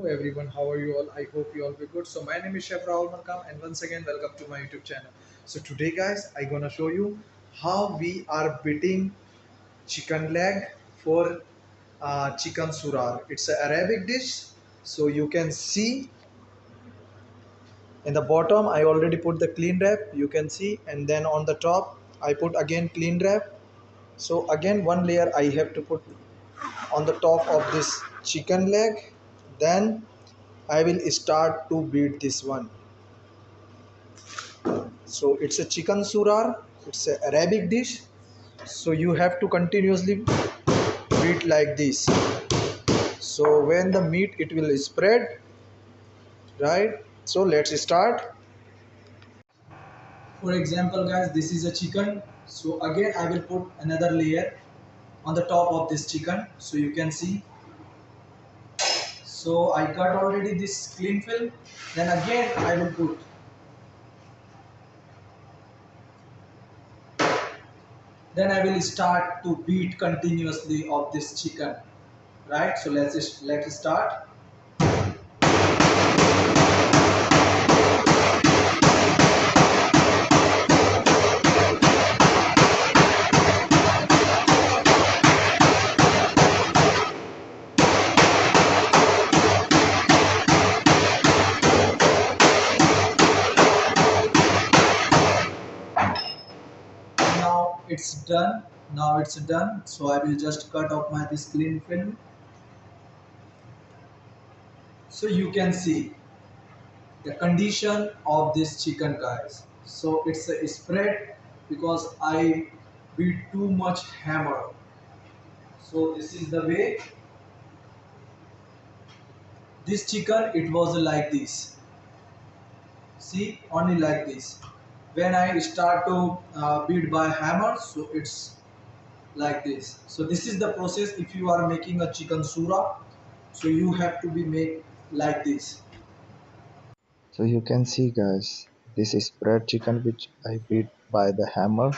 everyone, how are you all? I hope you all be good. So my name is Chef Rahul Markam, and once again welcome to my YouTube channel. So today guys, I gonna show you how we are beating chicken leg for chicken surah. It's an Arabic dish. So you can see in the bottom I already put the clean wrap, you can see, and then on the top I put again clean wrap. So again one layer I have to put on the top of this chicken leg. Then I will start to beat this one. So it's a chicken surah, it's an Arabic dish. So you have to continuously beat like this. So when the meat it will spread, right? So let's start. For example, guys, this is a chicken. So again, I will put another layer on the top of this chicken. So you can see. So I cut already this cling film. Then again, I will put. Then I will start to beat continuously of this chicken, right? So let's start. Now it's done. So I will just cut off my this clean film. So you can see the condition of this chicken, guys. So it's a spread because I beat too much hammer. So this is the way this chicken it was like this. See, only like this. When I start to beat by hammer, so it's like this. So this is the process. If you are making a chicken surah, so you have to be made like this. So you can see guys, this is spread chicken which I beat by the hammer.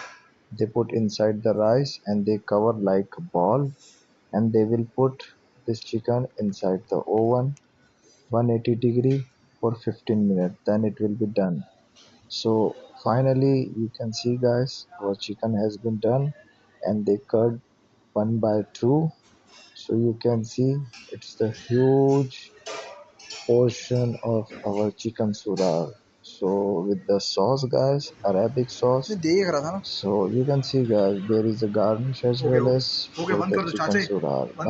They put inside the rice and they cover like a ball, and they will put this chicken inside the oven 180 degree for 15 minutes. Then it will be done. So finally you can see guys, our chicken has been done and they cut 1/2. So you can see it's the huge portion of our chicken surah. So with the sauce guys, Arabic sauce. देख रहा था ना. So you can see guys, there is a garnish as हो गया well as हो गया for बंद the कर दो chicken चाचा. surah. बंद